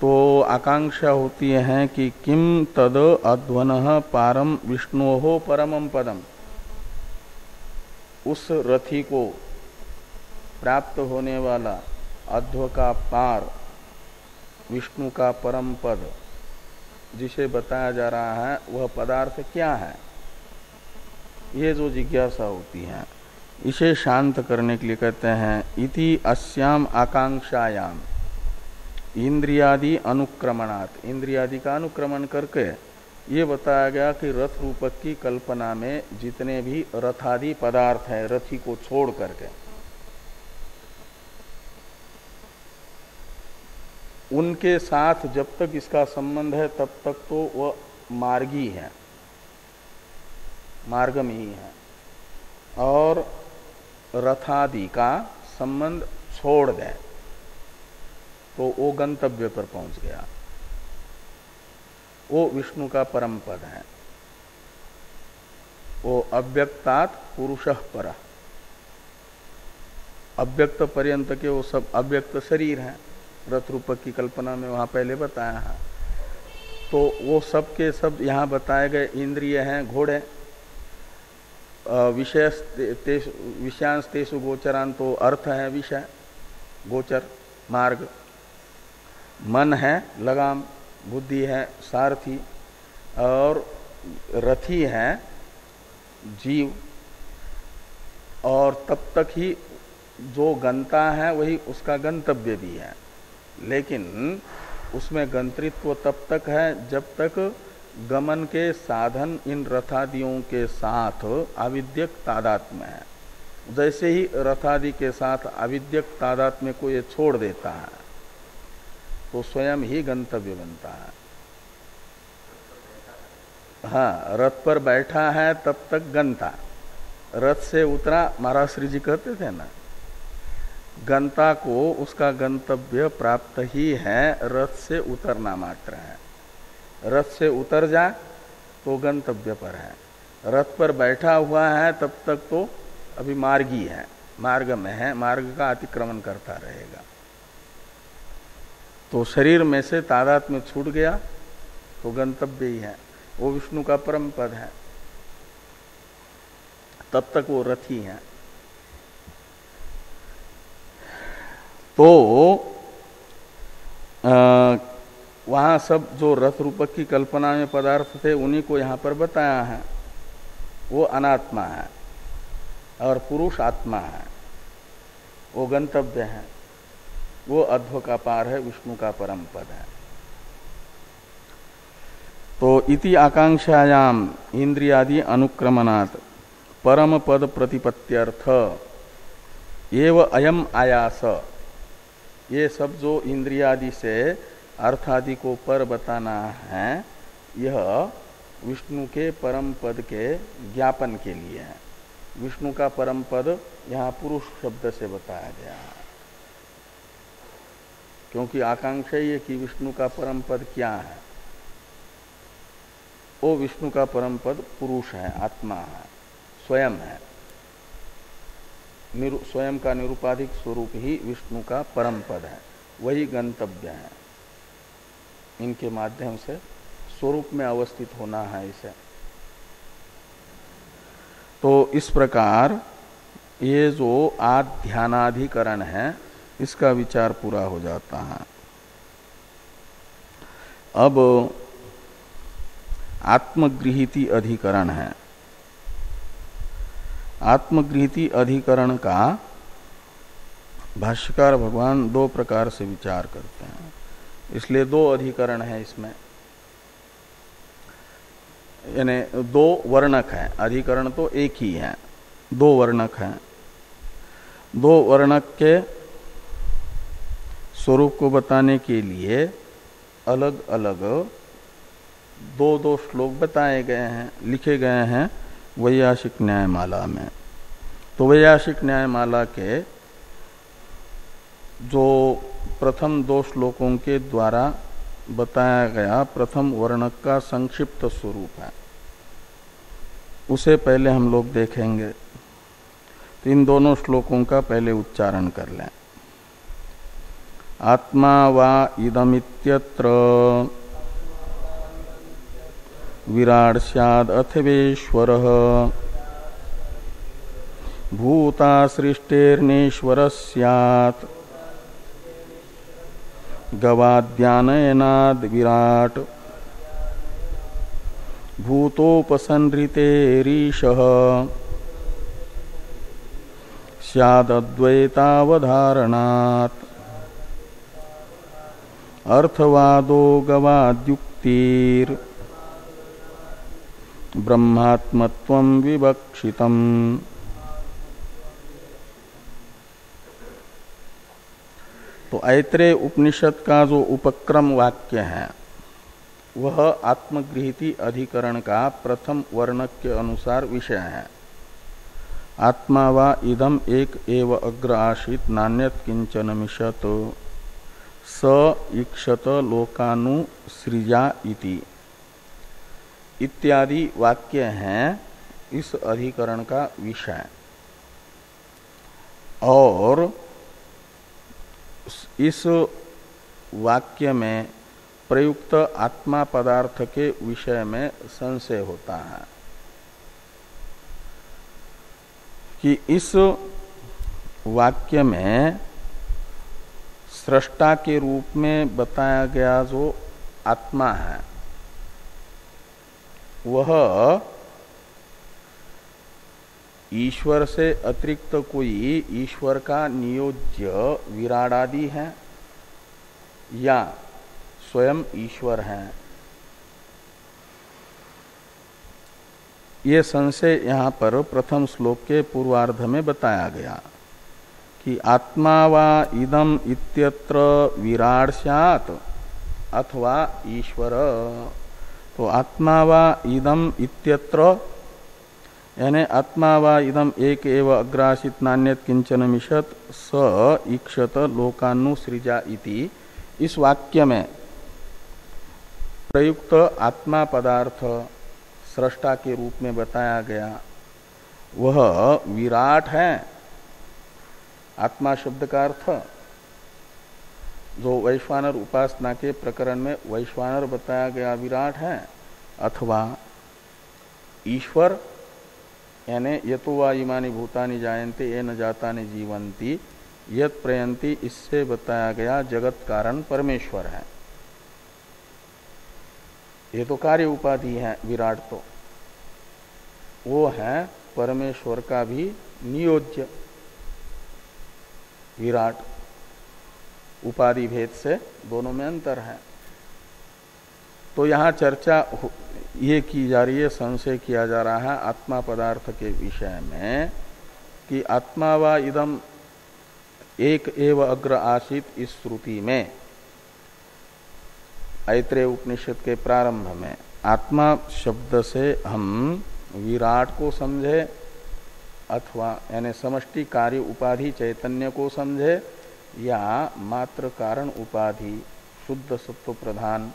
तो आकांक्षा होती है कि किम तद अध्वनः पारम विष्णोः परमं पदम, उस रथी को प्राप्त होने वाला अध्व का पार विष्णु का परम पद जिसे बताया जा रहा है वह पदार्थ क्या है, ये जो जिज्ञासा होती है इसे शांत करने के लिए कहते हैं इति अस्याम आकांक्षायाम इंद्रियादि अनुक्रमणात्, इंद्रियादि का अनुक्रमण करके ये बताया गया कि रथ रूपक की कल्पना में जितने भी रथादि पदार्थ हैं रथी को छोड़ करके उनके साथ जब तक इसका संबंध है तब तक तो वह मार्गी है, मार्गम ही है, और रथादि का संबंध छोड़ गए तो वो गंतव्य पर पहुंच गया, वो विष्णु का परम पद है। वो अव्यक्तात् पुरुषः परः, अव्यक्त पर्यंत के वो सब अव्यक्त शरीर हैं, रथ रूपक की कल्पना में वहां पहले बताया है। तो वो सब के सब यहाँ बताए गए इंद्रिय हैं घोड़े, विषयांश तेषु गोचरान, तो अर्थ है विषय गोचर मार्ग, मन है लगाम, बुद्धि है सारथी, और रथी है जीव, और तब तक ही जो गंता है वही उसका गंतव्य भी है, लेकिन उसमें गंतृत्व तब तक है जब तक गमन के साधन इन रथादियों के साथ अविद्यक तादात्म्य है। जैसे ही रथादि के साथ अविद्यक तादात्म्य को ये छोड़ देता है तो स्वयं ही गंतव्य बनता है। हाँ, रथ पर बैठा है तब तक गंता, रथ से उतरा, महाराज श्री जी कहते थे ना, गंता को उसका गंतव्य प्राप्त ही है, रथ से उतरना मात्र है। रथ से उतर जा तो गंतव्य पर है, रथ पर बैठा हुआ है तब तक तो अभी मार्गी है, मार्ग में है, मार्ग का अतिक्रमण करता रहेगा। तो शरीर में से तादात्म्य छूट गया तो गंतव्य ही है, वो विष्णु का परम पद है, तब तक वो रथी है। तो वहां सब जो रथ रूपक की कल्पना में पदार्थ थे उन्हीं को यहां पर बताया है, वो अनात्मा है और पुरुष आत्मा है, वो गंतव्य है, वो अध्व का पार है, विष्णु का परम पद है। तो इति आकांक्षायाम इंद्रियादि अनुक्रमणात् परम पद प्रतिपत्त्यर्थ एव अयम आयास, ये सब जो इंद्रियादि से अर्थादि को पर बताना है, यह विष्णु के परम पद के ज्ञापन के लिए है। विष्णु का परम पद यहाँ पुरुष शब्द से बताया गया है, क्योंकि आकांक्षा ये कि विष्णु का परम पद क्या है, वो विष्णु का परम पद पुरुष है, आत्मा है, स्वयं है, स्वयं का निरुपाधिक स्वरूप ही विष्णु का परम पद है, वही गंतव्य है। इनके माध्यम से स्वरूप में अवस्थित होना है इसे। तो इस प्रकार ये जो आध्यानाधिकरण है इसका विचार पूरा हो जाता है। अब आत्मगृहीति अधिकरण है। आत्मगृहीति अधिकरण का भाष्यकार भगवान दो प्रकार से विचार करते हैं, इसलिए दो अधिकरण है इसमें, यानी दो वर्णक है, अधिकरण तो एक ही है, दो वर्णक है। दो वर्णक के स्वरूप को बताने के लिए अलग अलग दो दो श्लोक बताए गए हैं, लिखे गए हैं वैयासिक न्यायमाला में। तो वैयासिक न्यायमाला के जो प्रथम दो श्लोकों के द्वारा बताया गया प्रथम वर्णक का संक्षिप्त स्वरूप है, उसे पहले हम लोग देखेंगे। तो इन दोनों श्लोकों का पहले उच्चारण कर लें। आत्मा वा इदमित्यत्र विराट स्याद् अथवेश्वरः भूता सृष्टेर्नेश्वरः स्यात् गवाद्यानयनाद् विराट भूतोपसंहृतेरीशः स्यादद्वैतावधारणात् अर्थवादो गवाद्युक्तिर् ब्रह्मात्मत्वं विवक्षितम्। तो ऐत्रेय उपनिषद का जो उपक्रम वाक्य है वह आत्मगृहीति अधिकरण का प्रथम वर्णक के अनुसार विषय है। आत्मा वा इदम एक एव अग्र आसीत नान्यत किंचन मिषत स ईक्षत लोकानुसृजा इति इत्यादि वाक्य हैं इस अधिकरण का विषय। और इस वाक्य में प्रयुक्त आत्मा पदार्थ के विषय में संशय होता है कि इस वाक्य में सृष्टा के रूप में बताया गया जो आत्मा है वह ईश्वर से अतिरिक्त कोई ईश्वर का नियोज्य विराडादि है या स्वयं ईश्वर है। ये संशय यहाँ पर प्रथम श्लोक के पूर्वार्ध में बताया गया कि आत्मा वा इदम इत्यत्र विराड स्यात् अथवा ईश्वर। तो आत्मा वा इदम इत्यत्र यानी आत्मा वा इदम एक एव अग्रासित नान्यत किंचन मिषत स ईक्षत लोकानुसृजा इति इस वाक्य में प्रयुक्त आत्मा पदार्थ सृष्टा के रूप में बताया गया वह विराट है। आत्मा शब्द का अर्थ जो वैश्वानर उपासना के प्रकरण में वैश्वानर बताया गया विराट है अथवा ईश्वर यानी यतो वा इमानि भूतानि जायन्ते येन जातानि जीवन्ति यत् प्रयन्ति इससे बताया गया जगत कारण परमेश्वर है। ये तो कार्य उपाधि है विराट, तो वो है परमेश्वर का भी नियोज्य विराट। उपाधि भेद से दोनों में अंतर है। तो यहाँ चर्चा ये की जा रही है, संशय किया जा रहा है आत्मा पदार्थ के विषय में कि आत्मा वा इदम एक एव अग्र आसीत इस श्रुति में ऐत्रेय उपनिषद के प्रारंभ में आत्मा शब्द से हम विराट को समझे अथवा यानी समष्टि कार्य उपाधि चैतन्य को समझे या मात्र कारण उपाधि शुद्ध सत्व प्रधान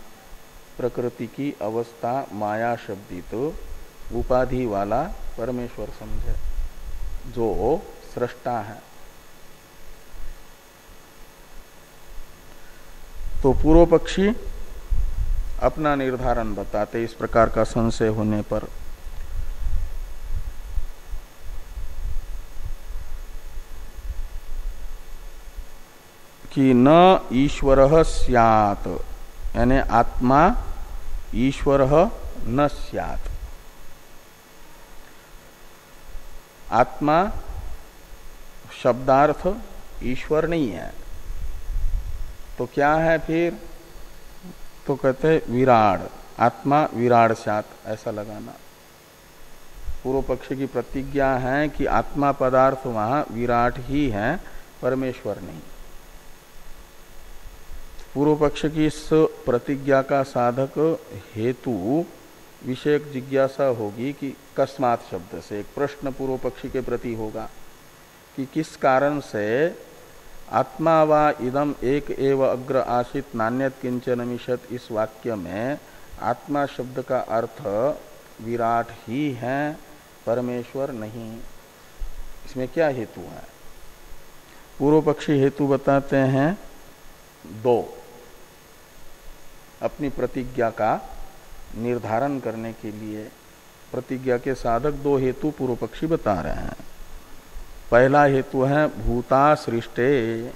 प्रकृति की अवस्था माया शब्दित उपाधि वाला परमेश्वर समझे जो सृष्टा है। तो पूर्व पक्षी अपना निर्धारण बताते इस प्रकार का संशय होने पर। कि न ईश्वरः स्यात् यानी आत्मा ईश्वरः न स्यात्। आत्मा शब्दार्थ ईश्वर नहीं है तो क्या है फिर? तो कहते विराड, आत्मा विराड स्यात्, ऐसा लगाना। पूर्व पक्ष की प्रतिज्ञा है कि आत्मा पदार्थ वहां विराट ही है, परमेश्वर नहीं। पूर्व पक्ष की इस प्रतिज्ञा का साधक हेतु विषयक जिज्ञासा होगी कि कस्मात् शब्द से एक प्रश्न पूर्व पक्षी के प्रति होगा कि किस कारण से आत्मा वा इदम एक एव अग्र आसित नान्यत किंचन मिषत इस वाक्य में आत्मा शब्द का अर्थ विराट ही है, परमेश्वर नहीं। इसमें क्या हेतु है? पूर्व पक्षी हेतु बताते हैं दो, अपनी प्रतिज्ञा का निर्धारण करने के लिए प्रतिज्ञा के साधक दो हेतु पूर्व पक्षी बता रहे हैं। पहला हेतु है भूता सृष्टे,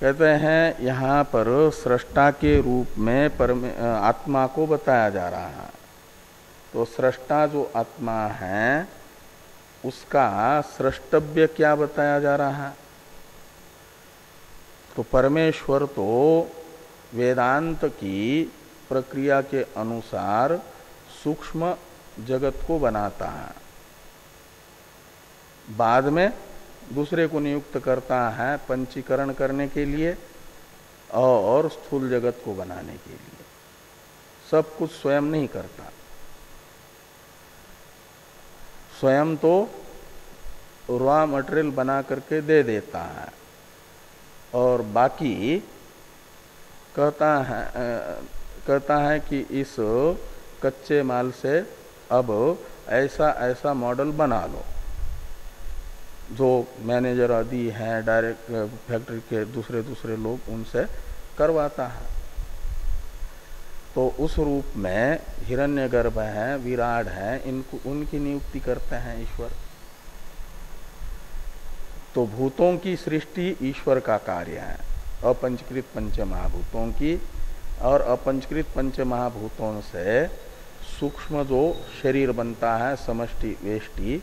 कहते हैं यहां पर सृष्टा के रूप में आत्मा को बताया जा रहा है। तो सृष्टा जो आत्मा है उसका सृष्टव्य क्या बताया जा रहा है? तो परमेश्वर तो वेदांत की प्रक्रिया के अनुसार सूक्ष्म जगत को बनाता है, बाद में दूसरे को नियुक्त करता है पंचीकरण करने के लिए और स्थूल जगत को बनाने के लिए। सब कुछ स्वयं नहीं करता, स्वयं तो रॉ मटेरियल बना करके दे देता है और बाकी कहता है कि इस कच्चे माल से अब ऐसा ऐसा मॉडल बना लो। जो मैनेजर आदि हैं डायरेक्ट फैक्ट्री के दूसरे लोग उनसे करवाता है। तो उस रूप में हिरण्यगर्भ है, विराट है, इनको उनकी नियुक्ति करते हैं ईश्वर। तो भूतों की सृष्टि ईश्वर का कार्य है, अपंचकृत पंच महाभूतों की, और अपंचकृत पंच महाभूतों से सूक्ष्म जो शरीर बनता है समष्टि वेष्टि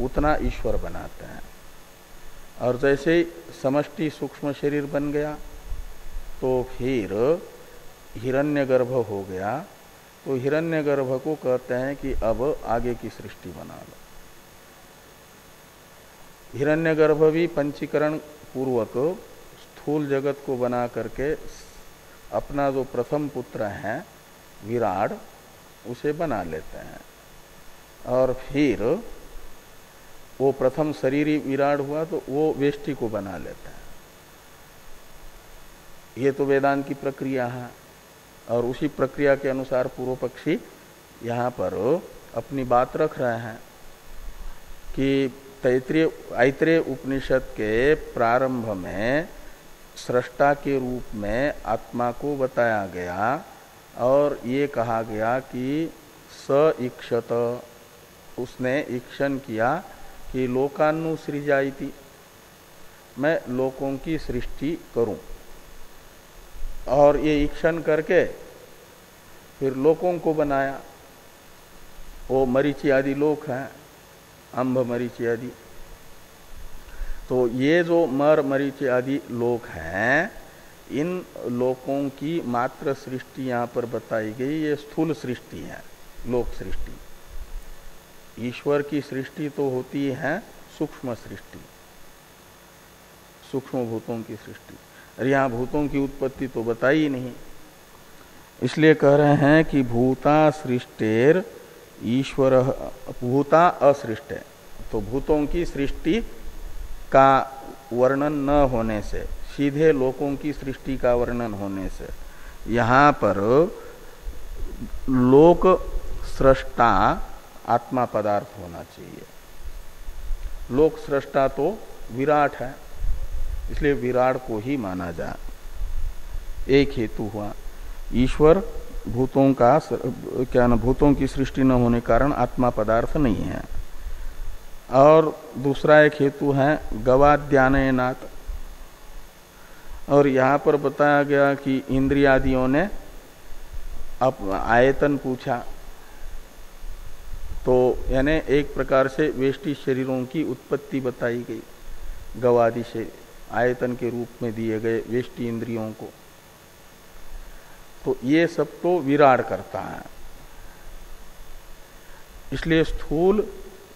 उतना ईश्वर बनाते हैं। और जैसे ही समष्टि सूक्ष्म शरीर बन गया तो फिर हिरण्यगर्भ हो गया। तो हिरण्यगर्भ को कहते हैं कि अब आगे की सृष्टि बना लो। हिरण्यगर्भ भी पंचीकरण पूर्वक स्थूल जगत को बना करके अपना जो प्रथम पुत्र है विराट उसे बना लेते हैं, और फिर वो प्रथम शरीरी विराट हुआ तो वो वेष्टि को बना लेता है। ये तो वेदांत की प्रक्रिया है, और उसी प्रक्रिया के अनुसार पूर्व पक्षी यहाँ पर अपनी बात रख रहे हैं कि ऐत्रेय उपनिषद के प्रारंभ में सृष्टा के रूप में आत्मा को बताया गया और ये कहा गया कि स इक्षत, उसने ईक्षण किया कि लोकानुसृजाइति, मैं लोकों की सृष्टि करूं। और ये ईक्षण करके फिर लोकों को बनाया। वो मरीचि आदि लोक हैं, अंब मरीचि आदि। तो ये जो मरीचि आदि लोक हैं, इन लोकों की मात्र सृष्टि यहाँ पर बताई गई। ये स्थूल सृष्टि है, लोक सृष्टि। ईश्वर की सृष्टि तो होती है सूक्ष्म सृष्टि, सूक्ष्म भूतों की सृष्टि। और यहाँ भूतों की उत्पत्ति तो बताई ही नहीं, इसलिए कह रहे हैं कि भूता सृष्टेर ईश्वर भूता असृष्ट। तो भूतों की सृष्टि का वर्णन न होने से, सीधे लोकों की सृष्टि का वर्णन होने से, यहाँ पर लोक सृष्टा आत्मा पदार्थ होना चाहिए। लोक सृष्टा तो विराट है, इसलिए विराट को ही माना जाए। एक हेतु हुआ। ईश्वर भूतों का भूतों की सृष्टि न होने कारण आत्मा पदार्थ नहीं है। और दूसरा एक हेतु है गवाद्यानयनात्। और यहाँ पर बताया गया कि इंद्रियादियों ने आयतन पूछा, तो यानी एक प्रकार से वेष्टि शरीरों की उत्पत्ति बताई गई। गवादि से आयतन के रूप में दिए गए वेष्टि इंद्रियों को, तो ये सब तो विराट करता है। इसलिए स्थूल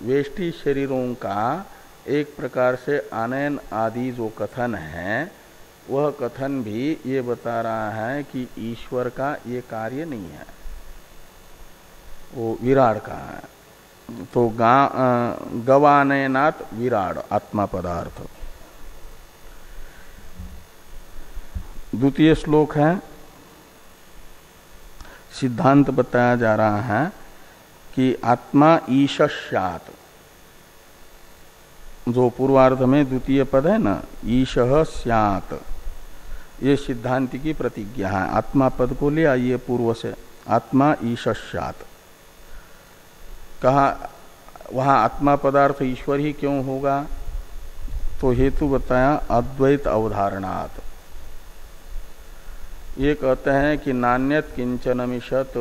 वेष्टि शरीरों का एक प्रकार से आनयन आदि जो कथन है वह कथन भी ये बता रहा है कि ईश्वर का ये कार्य नहीं है, वो विराट का है। तो गवानयनात् विराट आत्मा पदार्थ। द्वितीय श्लोक है, सिद्धांत बताया जा रहा है कि आत्मा ईशस्यात्, जो पूर्वार्ध में द्वितीय पद है ना, ईशः स्यात्, ये सिद्धांत की प्रतिज्ञा है। आत्मा पद को ले आइए पूर्व से, आत्मा ईशस्यात् कहा, वहां आत्मा पदार्थ ईश्वर ही क्यों होगा? तो हेतु बताया अद्वैत अवधारणात्। ये कहते हैं कि नान्यत किंचनमिषत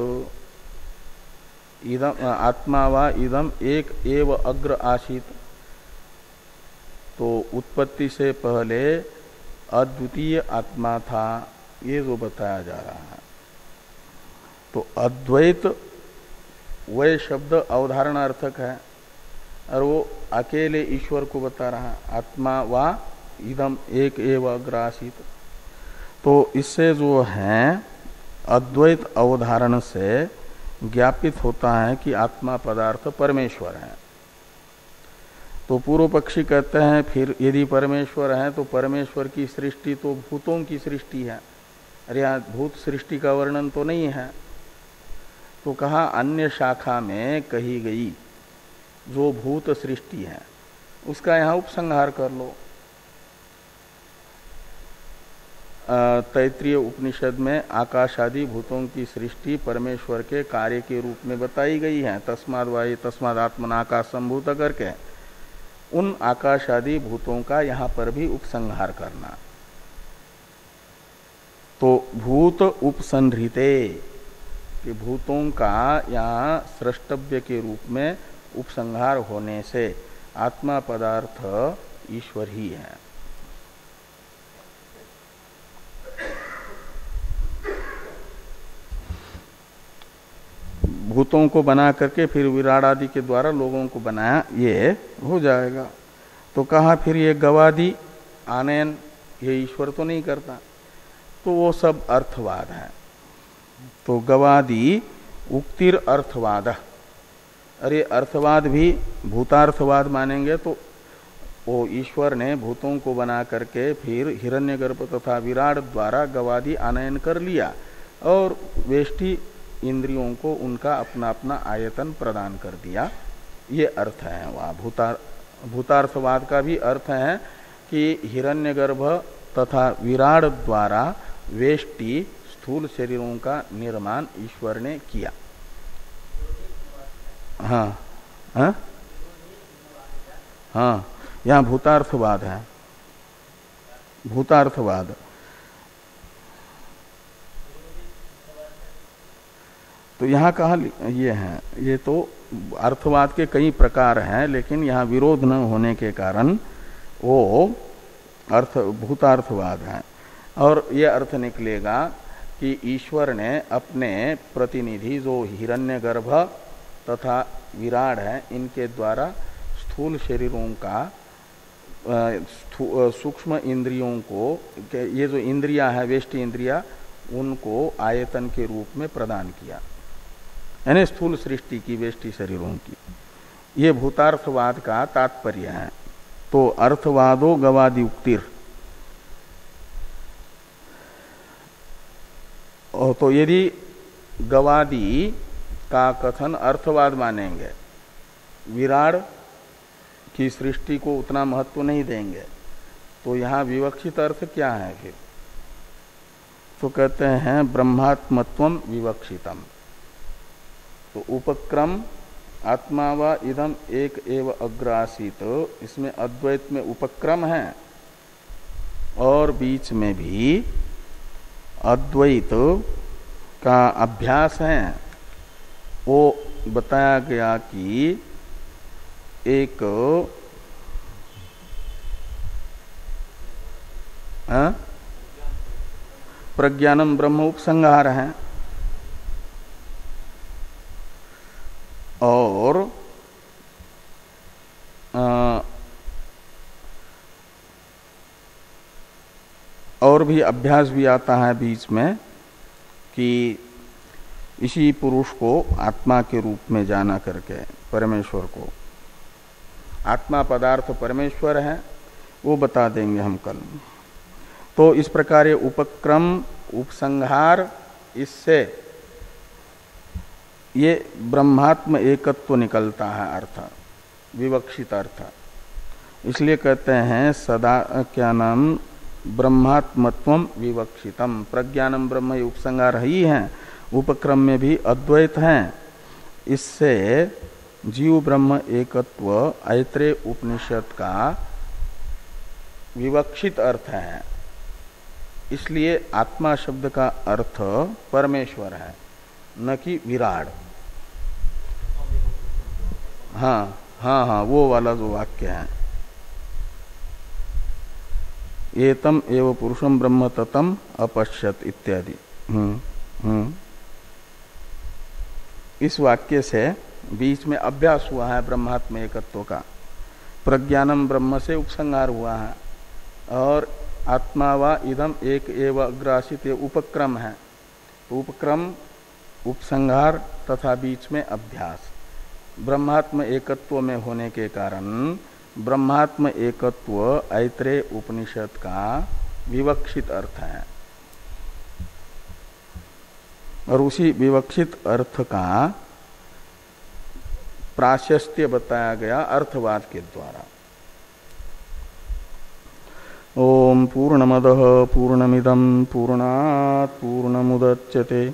इदम आत्मा वा इदम एक एव अग्र आसीत। तो उत्पत्ति से पहले अद्वितीय आत्मा था, ये जो बताया जा रहा है। तो अद्वैत वह शब्द अवधारणार्थक है और वो अकेले ईश्वर को बता रहा है, आत्मा वा इदम एक एव अग्र आसीत। तो इससे जो है अद्वैत अवधारण से ज्ञापित होता है कि आत्मा पदार्थ परमेश्वर है। तो पूर्व पक्षी कहते हैं फिर यदि परमेश्वर है तो परमेश्वर की सृष्टि तो भूतों की सृष्टि है, अरे यहाँ भूत सृष्टि का वर्णन तो नहीं है। तो कहा अन्य शाखा में कही गई जो भूत सृष्टि है उसका यहाँ उपसंहार कर लो। तैत्रीय उपनिषद में आकाश आदि भूतों की सृष्टि परमेश्वर के कार्य के रूप में बताई गई है। तस्माद् वायु तस्माद् आत्मना आकाश संभूत करके उन आकाश आदि भूतों का यहाँ पर भी उपसंहार करना। तो भूत उपसंहृते कि भूतों का यहाँ स्रष्टव्य के रूप में उपसंहार होने से आत्मा पदार्थ ईश्वर ही है। भूतों को बना करके फिर विराट आदि के द्वारा लोगों को बनाया, ये हो जाएगा। तो कहा फिर ये गवादि आनयन ये ईश्वर तो नहीं करता, तो वो सब अर्थवाद है। तो गवादि उक्तिर अर्थवाद, अरे अर्थवाद भी भूतार्थवाद मानेंगे तो वो ईश्वर ने भूतों को बना करके फिर हिरण्यगर्भ तथा विराट द्वारा गवादि आनयन कर लिया और वेष्टि इंद्रियों को उनका अपना अपना आयतन प्रदान कर दिया, ये अर्थ है। वहाँ भूतार्थवाद का भी अर्थ है कि हिरण्यगर्भ तथा विराट द्वारा वेष्टि स्थूल शरीरों का निर्माण ईश्वर ने किया। हाँ हाँ हाँ, यहाँ भूतार्थवाद है, भूतार्थवाद। तो यहाँ कहा ये है, ये तो अर्थवाद के कई प्रकार हैं, लेकिन यहाँ विरोध न होने के कारण वो भूतार्थवाद है। और ये अर्थ निकलेगा कि ईश्वर ने अपने प्रतिनिधि जो हिरण्यगर्भ तथा विराट है इनके द्वारा स्थूल शरीरों का सूक्ष्म इंद्रियों को, ये जो इंद्रिया है वेष्टि इंद्रिया, उनको आयतन के रूप में प्रदान किया, यानी स्थूल सृष्टि की वेष्टि शरीरों की। ये भूतार्थवाद का तात्पर्य है। तो अर्थवादो गवादि उक्तिर, तो यदि गवादि का कथन अर्थवाद मानेंगे, विराट की सृष्टि को उतना महत्व नहीं देंगे, तो यहाँ विवक्षित अर्थ क्या है फिर? तो कहते हैं ब्रह्मात्मत्वम विवक्षितम। तो उपक्रम आत्मा व इदम एक एव अग्रासीत, इसमें अद्वैत में उपक्रम है और बीच में भी अद्वैत का अभ्यास है। वो बताया गया कि एक प्रज्ञानम ब्रह्म उपसंहार है और और भी अभ्यास भी आता है बीच में कि इसी पुरुष को आत्मा के रूप में जाना करके परमेश्वर को, आत्मा पदार्थ परमेश्वर है, वो बता देंगे हम कल। तो इस प्रकार ये उपक्रम उपसंहार, इससे ये ब्रह्मात्म एकत्व निकलता है अर्थ, विवक्षित अर्थ। इसलिए कहते हैं सदा क्या नाम ब्रह्मात्मत्वम विवक्षितम, प्रज्ञानम ब्रह्म, ये उपसंहार ही है, उपक्रम में भी अद्वैत है। इससे जीव ब्रह्म एकत्व ऐत्रेय उपनिषद का विवक्षित अर्थ है। इसलिए आत्मा शब्द का अर्थ परमेश्वर है, न कि विराट। हाँ हाँ हाँ, वो वाला जो वाक्य है, एतम एव पुरुषम ब्रह्म ततम अपश्यत इत्यादि। इस वाक्य से बीच में अभ्यास हुआ है ब्रह्मात्म एकत्व का, प्रज्ञानम ब्रह्म से उपसंहार हुआ है, और आत्मा वा इदम एक एव अग्रासित उपक्रम है। उपक्रम, उपसंहार तथा बीच में अभ्यास, ब्रह्मात्म एकत्व में होने के कारण ब्रह्मात्म एकत्व ऐत्रेय उपनिषद का विवक्षित अर्थ है। और उसी विवक्षित अर्थ का प्राशस्त्य बताया गया अर्थवाद के द्वारा। ओम पूर्णमदः पूर्णमिदं पूर्णात् पूर्णमुदच्यते